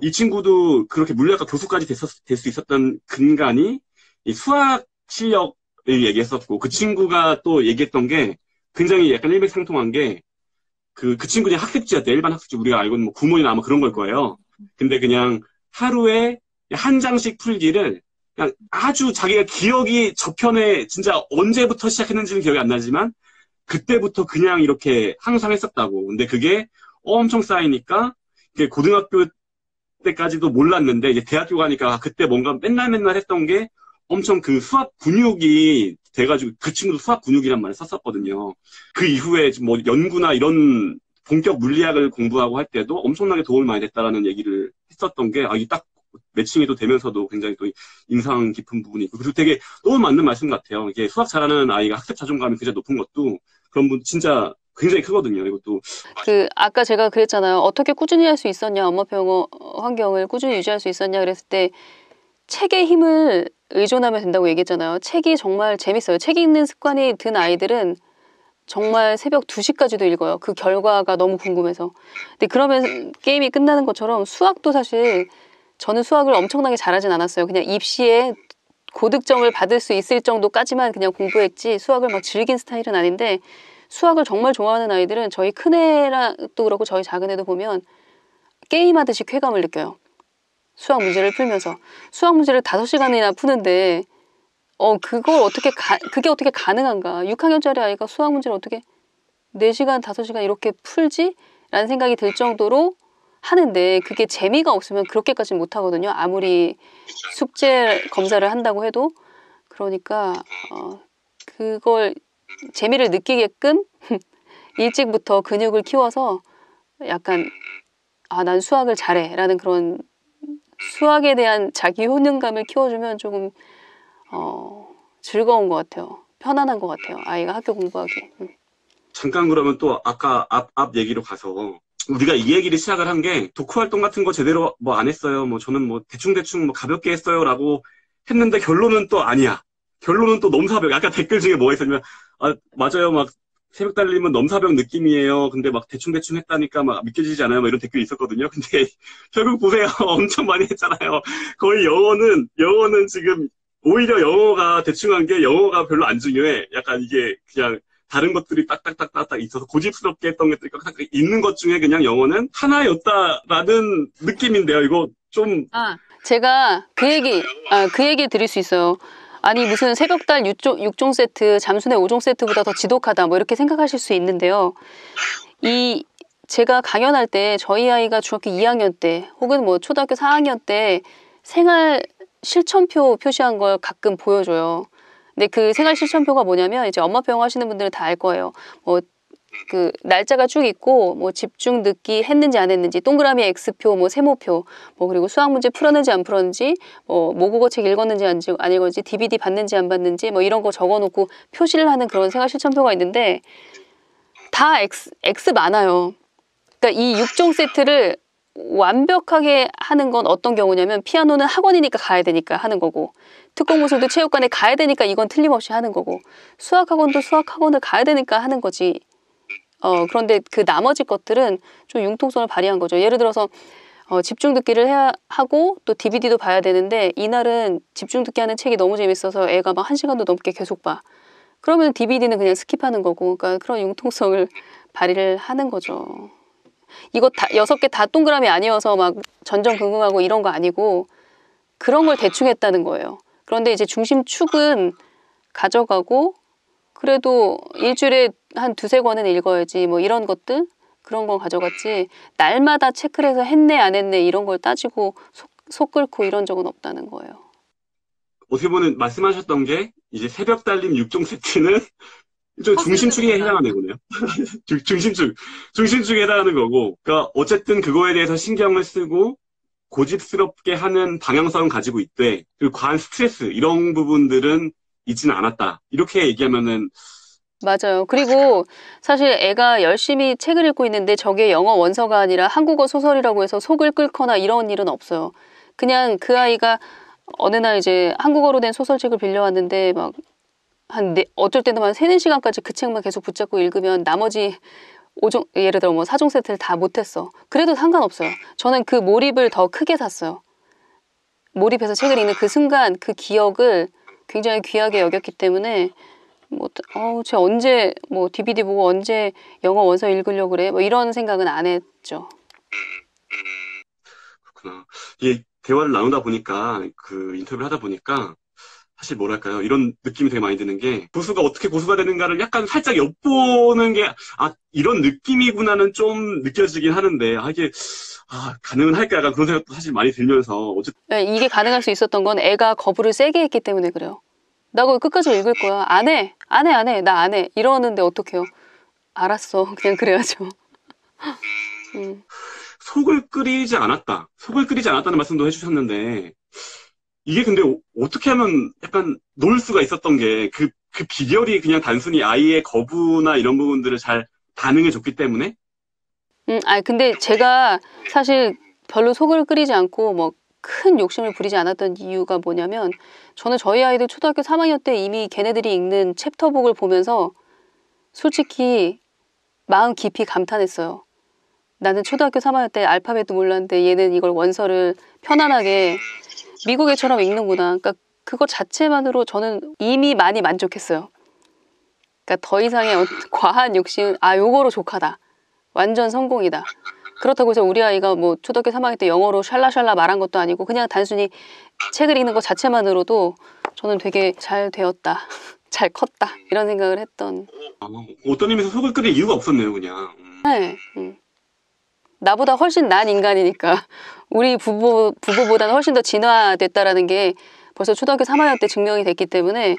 이 친구도 그렇게 물리학과 교수까지 될 수 있었던 근간이 이 수학 실력을 얘기했었고, 그 친구가 또 얘기했던 게 굉장히 약간 일맥상통한 게, 그 친구는 학습지였대. 일반 학습지. 우리가 알고 있는 뭐 구몬이나 아마 그런 걸 거예요. 근데 그냥 하루에 한 장씩 풀기를 그냥 아주 자기가 기억이 저편에 진짜 언제부터 시작했는지는 기억이 안 나지만 그때부터 그냥 이렇게 항상 했었다고. 근데 그게 엄청 쌓이니까 이게 고등학교 때까지도 몰랐는데 이제 대학교 가니까 그때 뭔가 맨날 했던 게 엄청 그 수학 근육이 돼가지고 그 친구도 수학 근육이란 말을 썼었거든요. 그 이후에 뭐 연구나 이런 본격 물리학을 공부하고 할 때도 엄청나게 도움이 많이 됐다라는 얘기를 했었던 게 이게 딱 매칭이 또 되면서도 굉장히 또 인상 깊은 부분이 있고, 그리고 되게 너무 맞는 말씀 같아요. 이게 수학 잘하는 아이가 학습 자존감이 굉장히 높은 것도 그런 분 진짜 굉장히 크거든요. 이것도. 아까 제가 그랬잖아요. 어떻게 꾸준히 할 수 있었냐, 엄마표 영어 환경을 꾸준히 유지할 수 있었냐 그랬을 때 책의 힘을 의존하면 된다고 얘기했잖아요. 책이 정말 재밌어요. 책 읽는 습관이 든 아이들은 정말 새벽 2시까지도 읽어요. 그 결과가 너무 궁금해서. 근데 그러면 게임이 끝나는 것처럼 수학도 사실 저는 수학을 엄청나게 잘하진 않았어요. 그냥 입시에 고득점을 받을 수 있을 정도까지만 그냥 공부했지 수학을 막 즐긴 스타일은 아닌데 수학을 정말 좋아하는 아이들은 저희 큰애도 그렇고 저희 작은애도 보면 게임하듯이 쾌감을 느껴요. 수학 문제를 풀면서. 수학 문제를 5시간이나 푸는데 그게 어떻게 가능한가. 6학년짜리 아이가 수학 문제를 어떻게 4시간, 5시간 이렇게 풀지? 라는 생각이 들 정도로 하는데 그게 재미가 없으면 그렇게까지는 못하거든요. 아무리 숙제 검사를 한다고 해도. 그러니까 그걸 재미를 느끼게끔 일찍부터 근육을 키워서 약간 난 수학을 잘해 라는 그런 수학에 대한 자기 효능감을 키워주면 조금 즐거운 것 같아요. 편안한 것 같아요. 아이가 학교 공부하기. 잠깐 그러면 또 아까 앞 얘기로 가서 우리가 이 얘기를 시작을 한 게 독후 활동 같은 거 제대로 뭐 안 했어요. 뭐 저는 뭐 대충 뭐 가볍게 했어요라고 했는데 결론은 또 아니야. 결론은 또 넘사벽. 아까 댓글 중에 뭐가 있었냐면 맞아요. 막 새벽 달리면 넘사벽 느낌이에요. 근데 막 대충 했다니까 막 믿겨지지 않아요. 막 이런 댓글이 있었거든요. 근데 결국 보세요. 엄청 많이 했잖아요. 거의 영어는 지금 오히려 영어가 대충한 게 영어가 별로 안 중요해. 약간 이게 그냥 다른 것들이 딱딱딱딱 있어서 고집스럽게 했던 것들이 딱딱 있는 것 중에 그냥 영어는 하나였다라는 느낌인데요. 이거 좀. 제가 그 얘기 드릴 수 있어요. 아니 무슨 새벽달 6종 세트, 잠수내 5종 세트보다 더 지독하다 뭐 이렇게 생각하실 수 있는데요. 제가 강연할 때 저희 아이가 중학교 2학년 때 혹은 뭐 초등학교 4학년 때 생활 실천표 표시한 걸 가끔 보여줘요. 근데 그 생활 실천표가 뭐냐면 이제 엄마표 영어 하시는 분들은 다 알 거예요. 뭐 그 날짜가 쭉 있고 뭐 집중 듣기 했는지 안 했는지 동그라미 X표 뭐 세모표 뭐 그리고 수학 문제 풀었는지 안 풀었는지 뭐 모국어 책 읽었는지 안 읽었는지 DVD 봤는지 안 봤는지 뭐 이런 거 적어놓고 표시를 하는 그런 생활 실천표가 있는데 다 X 많아요. 그러니까 이 6종 세트를 완벽하게 하는 건 어떤 경우냐면 피아노는 학원이니까 가야 되니까 하는 거고 특공무술도 체육관에 가야 되니까 이건 틀림없이 하는 거고 수학학원도 수학학원을 가야 되니까 하는 거지. 그런데 그 나머지 것들은 좀 융통성을 발휘한 거죠. 예를 들어서 집중 듣기를 해야 하고 또 DVD도 봐야 되는데 이날은 집중 듣기 하는 책이 너무 재밌어서 애가 막 1시간도 넘게 계속 봐. 그러면 DVD는 그냥 스킵하는 거고 그러니까 그런 융통성을 발휘를 하는 거죠. 이거 6개 다 동그라미 아니어서 막 전전긍긍하고 이런 거 아니고 그런 걸 대충 했다는 거예요. 그런데 이제 중심축은 가져가고 그래도 일주일에 한 2-3권은 읽어야지 뭐 이런 것들 그런 거 가져갔지 날마다 체크를 해서 했네 안 했네 이런 걸 따지고 속 끓고 이런 적은 없다는 거예요. 어떻게 보면 말씀하셨던 게 이제 새벽 달림 6종 세트는 좀 중심축에 해당하는 거네요. 중심축에 해당하는 거고 그러니까 어쨌든 그거에 대해서 신경을 쓰고 고집스럽게 하는 방향성을 가지고 있대. 그리고 과한 스트레스 이런 부분들은 있지는 않았다. 이렇게 얘기하면은 맞아요. 그리고 사실 애가 열심히 책을 읽고 있는데 저게 영어 원서가 아니라 한국어 소설이라고 해서 속을 끓거나 이런 일은 없어요. 그냥 그 아이가 어느 날 이제 한국어로 된 소설책을 빌려왔는데 막 어쩔 때는 한 3-4시간까지 그 책만 계속 붙잡고 읽으면 나머지 5종, 예를 들어 뭐 4종 세트를 다 못했어. 그래도 상관없어요. 저는 그 몰입을 더 크게 샀어요. 몰입해서 책을 읽는 그 순간 그 기억을 굉장히 귀하게 여겼기 때문에 쟤 언제 뭐 DVD 보고 언제 영어 원서 읽으려고 그래? 뭐 이런 생각은 안 했죠. 그렇구나. 이게 대화를 나누다 보니까 그 인터뷰를 하다 보니까 사실 뭐랄까요 이런 느낌이 되게 많이 드는 게 고수가 어떻게 고수가 되는가를 약간 살짝 엿보는 게 이런 느낌이구나는 좀 느껴지긴 하는데 이게 가능은 할까 약간 그런 생각도 사실 많이 들면서 어쨌든 네, 이게 가능할 수 있었던 건 애가 거부를 세게 했기 때문에 그래요. 나 그거 끝까지 읽을 거야. 안 해. 나 안 해. 이러는데 어떡해요. 알았어. 그냥 그래야죠. 속을 끓이지 않았다. 속을 끓이지 않았다는 말씀도 해주셨는데, 이게 근데 어떻게 하면 약간 놓을 수가 있었던 게, 그 비결이 그냥 단순히 아이의 거부나 이런 부분들을 잘 반응해줬기 때문에? 근데 제가 사실 별로 속을 끓이지 않고 뭐 큰 욕심을 부리지 않았던 이유가 뭐냐면 저는 저희 아이들 초등학교 3학년 때 이미 걔네들이 읽는 챕터북을 보면서 솔직히 마음 깊이 감탄했어요. 나는 초등학교 3학년 때 알파벳도 몰랐는데 얘는 이걸 원서를 편안하게 미국 애처럼 읽는구나. 그러니까 그거 자체만으로 저는 이미 많이 만족했어요. 그러니까 더 이상의 과한 욕심, 요거로 족하다. 완전 성공이다. 그렇다고 해서 우리 아이가 뭐 초등학교 3학년 때 영어로 샬라샬라 말한 것도 아니고 그냥 단순히 책을 읽는 것 자체만으로도 저는 되게 잘 되었다. 잘 컸다. 이런 생각을 했던. 어떤 의미에서 속을 끓일 이유가 없었네요, 그냥. 네. 나보다 훨씬 난 인간이니까 우리 부부보다는 훨씬 더 진화됐다라는 게 벌써 초등학교 3학년 때 증명이 됐기 때문에